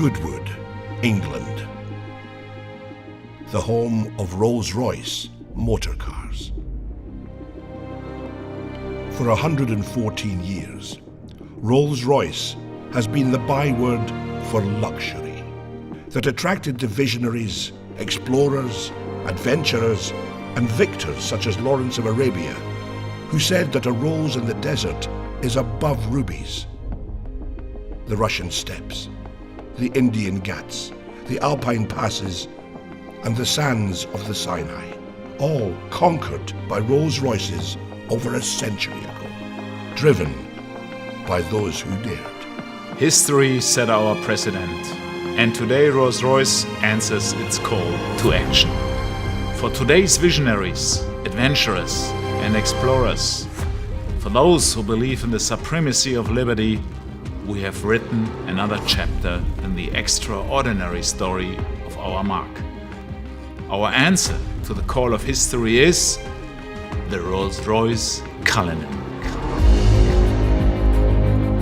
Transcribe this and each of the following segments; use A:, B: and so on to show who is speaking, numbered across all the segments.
A: Goodwood, England, the home of Rolls-Royce motor cars. For 114 years, Rolls-Royce has been the byword for luxury that attracted the visionaries, explorers, adventurers, and victors such as Lawrence of Arabia, who said that a rose in the desert is above rubies. The Russian steppes, the Indian Ghats, the Alpine passes, and the sands of the Sinai, all conquered by Rolls-Royces over a century ago, driven by those who dared.
B: History set our precedent, and today Rolls-Royce answers its call to action. For today's visionaries, adventurers, and explorers, for those who believe in the supremacy of liberty, we have written another chapter in the extraordinary story of our mark. Our answer to the call of history is the Rolls-Royce Cullinan.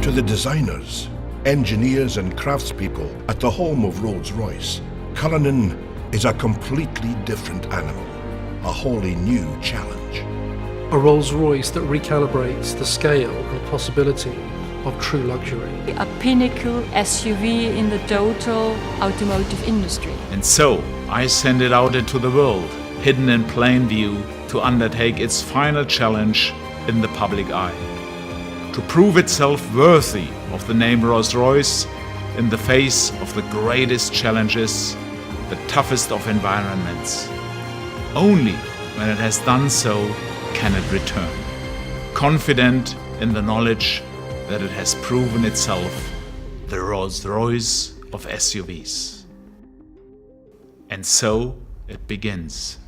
A: To the designers, engineers and craftspeople at the home of Rolls-Royce, Cullinan is a completely different animal, a wholly new challenge.
C: A Rolls-Royce that recalibrates the scale and possibility of true luxury.
D: A pinnacle SUV in the total automotive industry.
B: And so, I send it out into the world, hidden in plain view, to undertake its final challenge in the public eye. To prove itself worthy of the name Rolls-Royce in the face of the greatest challenges, the toughest of environments. Only when it has done so can it return, confident in the knowledge that it has proven itself the Rolls-Royce of SUVs. And so it begins.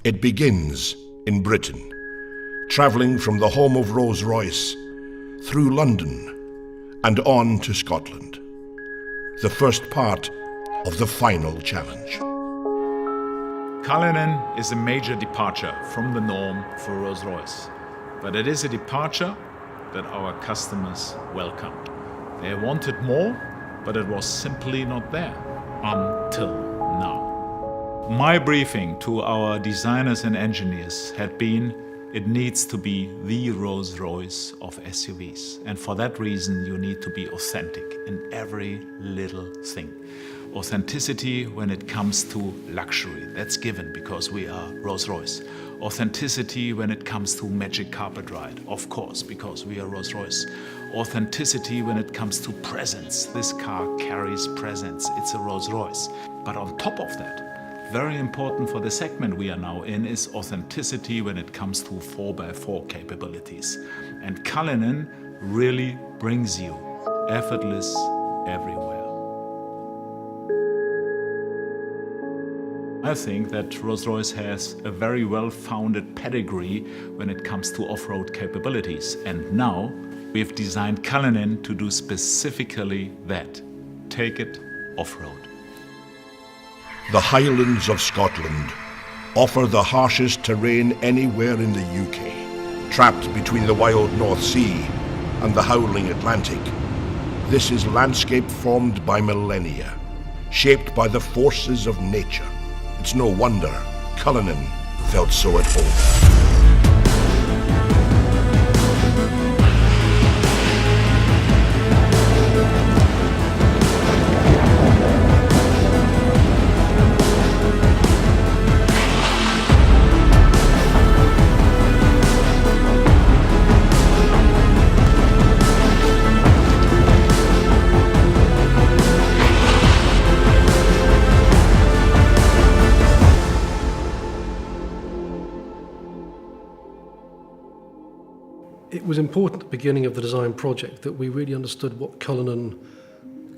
A: It begins in Britain, travelling from the home of Rolls-Royce through London and on to Scotland, the first part of the final challenge.
B: Cullinan is a major departure from the norm for Rolls-Royce, but it is a departure that our customers welcomed. They wanted more, but it was simply not there until now. My briefing to our designers and engineers had been, it needs to be the Rolls-Royce of SUVs. And for that reason, you need to be authentic in every little thing. Authenticity when it comes to luxury, that's given because we are Rolls-Royce. Authenticity when it comes to magic carpet ride, of course, because we are Rolls-Royce. Authenticity when it comes to presence. This car carries presence, it's a Rolls-Royce. But on top of that, very important for the segment we are now in is authenticity when it comes to 4x4 capabilities. And Cullinan really brings you effortless everywhere. I think that Rolls-Royce has a very well-founded pedigree when it comes to off-road capabilities. And now we've designed Cullinan to do specifically that. Take it off-road.
A: The Highlands of Scotland offer the harshest terrain anywhere in the UK. Trapped between the wild North Sea and the howling Atlantic, this is landscape formed by millennia, shaped by the forces of nature. It's no wonder Cullinan felt so at home.
C: It was important at the beginning of the design project that we really understood what Cullinan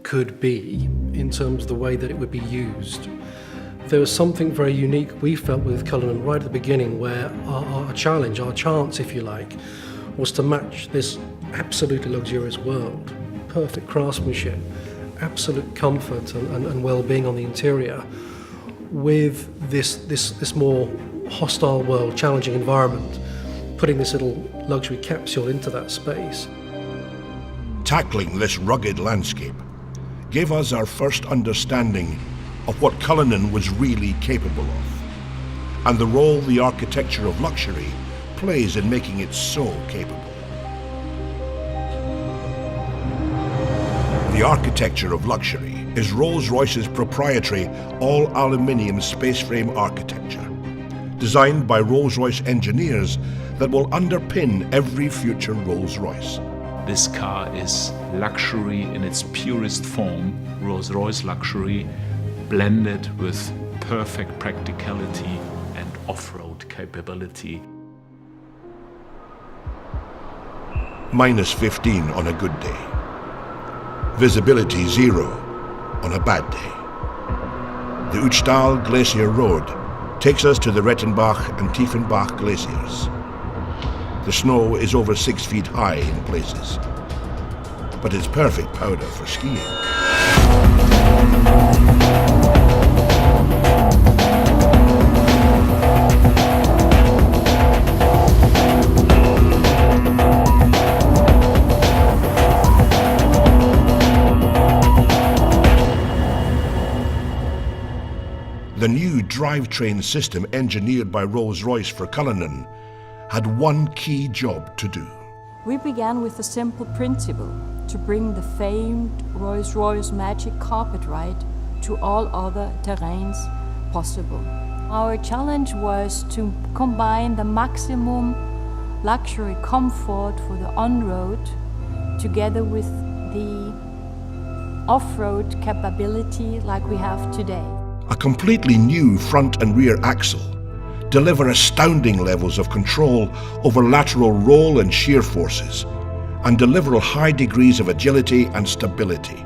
C: could be in terms of the way that it would be used. There was something very unique we felt with Cullinan right at the beginning, where our challenge, our chance if you like, was to match this absolutely luxurious world. Perfect craftsmanship, absolute comfort and well-being on the interior with this more hostile world, challenging environment, putting this little luxury capsule into that space.
A: Tackling this rugged landscape gave us our first understanding of what Cullinan was really capable of, and the role the architecture of luxury plays in making it so capable. The architecture of luxury is Rolls-Royce's proprietary all-aluminium space frame architecture, designed by Rolls-Royce engineers that will underpin every future Rolls-Royce.
B: This car is luxury in its purest form, Rolls-Royce luxury, blended with perfect practicality and off-road capability.
A: Minus 15 on a good day. Visibility 0 on a bad day. The Uchtal Glacier Road takes us to the Rettenbach and Tiefenbach glaciers. The snow is over 6 feet high in places, but it's perfect powder for skiing. The new drivetrain system engineered by Rolls-Royce for Cullinan had one key job to do.
D: We began with a simple principle: to bring the famed Rolls-Royce magic carpet ride to all other terrains possible. Our challenge was to combine the maximum luxury comfort for the on-road together with the off-road capability like we have today.
A: A completely new front and rear axle deliver astounding levels of control over lateral roll and shear forces, and deliver high degrees of agility and stability.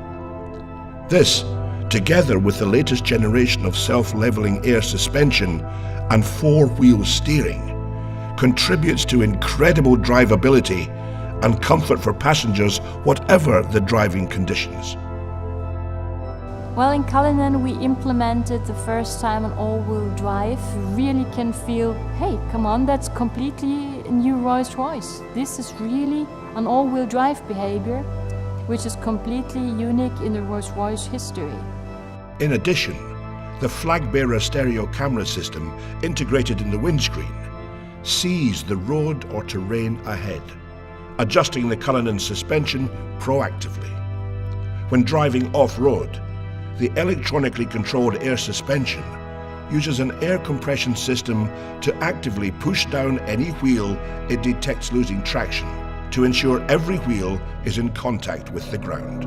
A: This, together with the latest generation of self-leveling air suspension and four-wheel steering, contributes to incredible drivability and comfort for passengers whatever the driving conditions.
D: Well, in Cullinan we implemented the first time an all-wheel drive. You really can feel, hey, come on, that's completely a new Rolls-Royce. This is really an all-wheel drive behavior, which is completely unique in the Rolls-Royce history.
A: In addition, the flag-bearer stereo camera system integrated in the windscreen sees the road or terrain ahead, adjusting the Cullinan suspension proactively. When driving off-road, the electronically controlled air suspension uses an air compression system to actively push down any wheel it detects losing traction to ensure every wheel is in contact with the ground.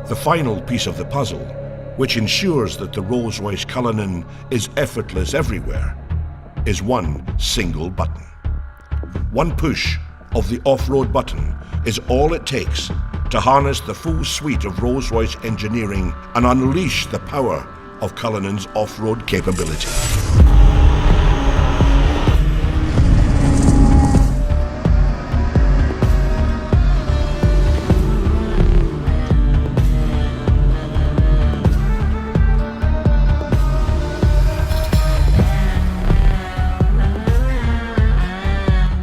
A: The final piece of the puzzle, which ensures that the Rolls-Royce Cullinan is effortless everywhere, is one single button. One push of the off-road button is all it takes to harness the full suite of Rolls-Royce engineering and unleash the power of Cullinan's off-road capability.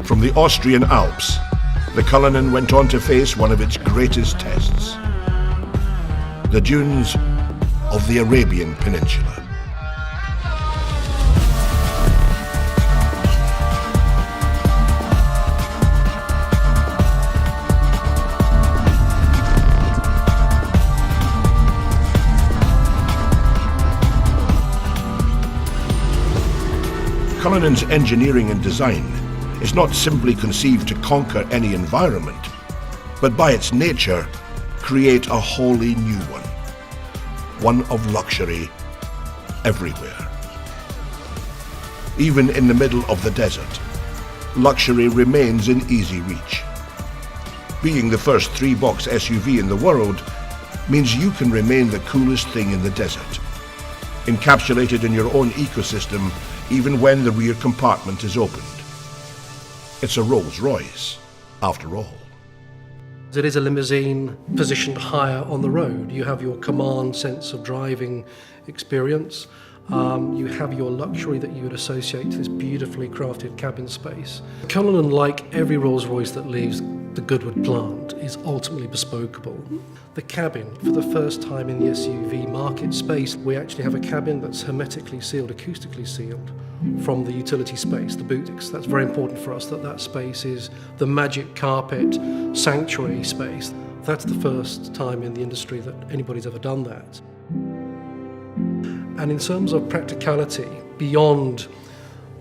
A: From the Austrian Alps, the Cullinan went on to face one of its greatest tests: the dunes of the Arabian Peninsula. Cullinan's engineering and design is not simply conceived to conquer any environment, but by its nature, create a wholly new one of luxury everywhere. Even in the middle of the desert, luxury remains in easy reach. Being the first 3-box SUV in the world means you can remain the coolest thing in the desert, encapsulated in your own ecosystem even when the rear compartment is opened. It's a Rolls-Royce, after all.
C: It is a limousine positioned higher on the road. You have your command sense of driving experience, You have your luxury that you would associate to this beautifully crafted cabin space. Cullinan, like every Rolls-Royce that leaves the Goodwood plant, is ultimately bespokeable. The cabin, for the first time in the SUV market space, we actually have a cabin that's hermetically sealed, acoustically sealed from the utility space, the boot. That's very important for us, that space is the magic carpet sanctuary space. That's the first time in the industry that anybody's ever done that. And in terms of practicality, beyond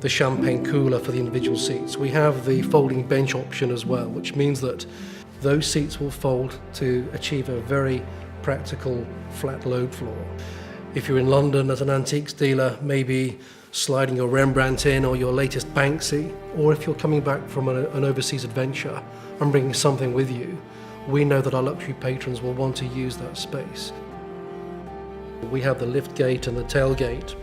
C: the champagne cooler for the individual seats, we have the folding bench option as well, which means that those seats will fold to achieve a very practical flat load floor. If you're in London as an antiques dealer, maybe sliding your Rembrandt in or your latest Banksy, or if you're coming back from an overseas adventure and bringing something with you, we know that our luxury patrons will want to use that space. We have the lift gate and the tailgate,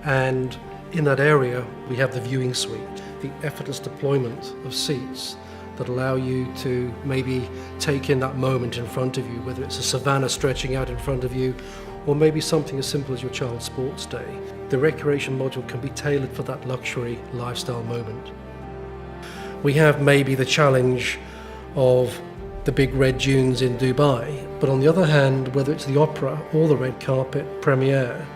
C: and in that area we have the viewing suite, the effortless deployment of seats that allow you to maybe take in that moment in front of you, whether it's a savannah stretching out in front of you, or maybe something as simple as your child's sports day. The recreation module can be tailored for that luxury lifestyle moment. We have maybe the challenge of the big red dunes in Dubai, but on the other hand, whether it's the opera or the red carpet premiere,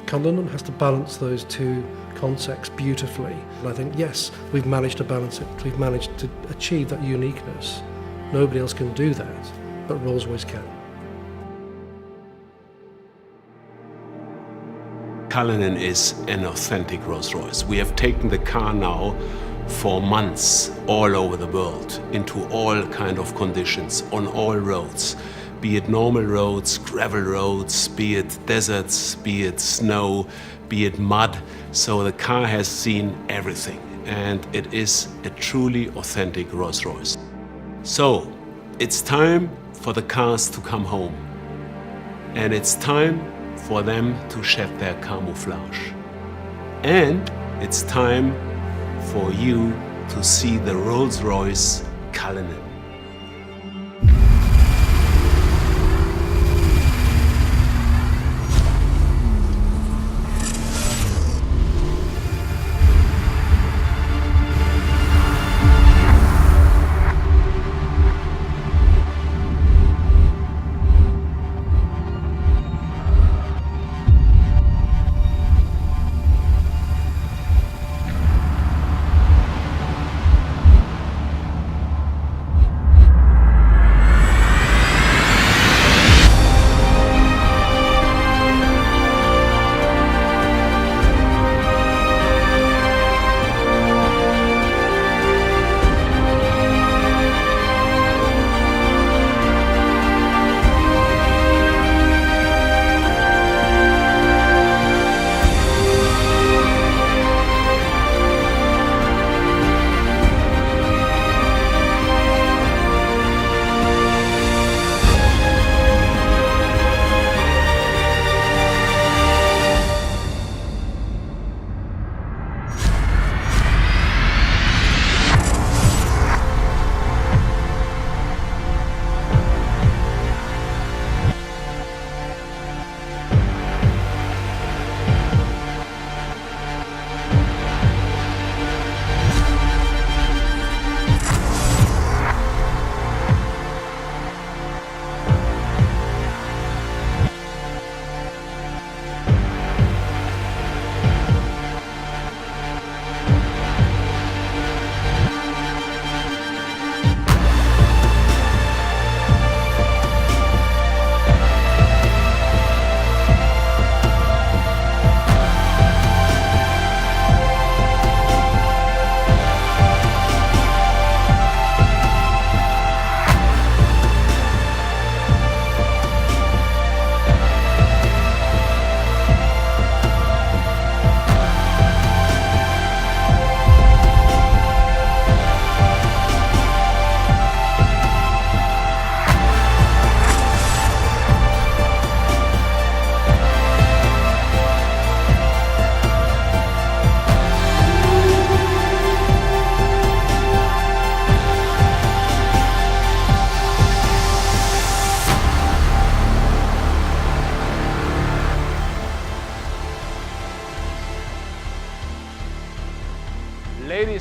C: Cullinan has to balance those two concepts beautifully. And I think, yes, we've managed to balance it. We've managed to achieve that uniqueness. Nobody else can do that, but Rolls-Royce can.
E: Cullinan is an authentic Rolls-Royce. We have taken the car now for months all over the world, into all kind of conditions, on all roads, be it normal roads, gravel roads, be it deserts, be it snow, be it mud. So the car has seen everything, and it is a truly authentic Rolls-Royce. So it's time for the cars to come home, and it's time for them to shed their camouflage. And it's time for you to see the Rolls-Royce Cullinan.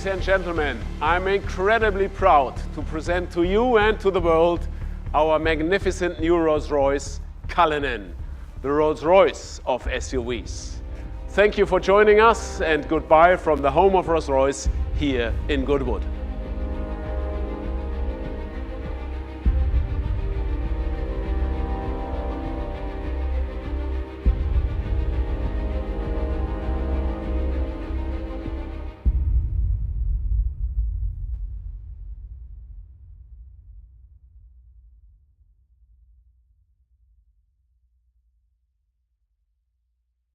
E: Ladies and gentlemen, I'm incredibly proud to present to you and to the world our magnificent new Rolls-Royce Cullinan, the Rolls-Royce of SUVs. Thank you for joining us, and goodbye from the home of Rolls-Royce here in Goodwood.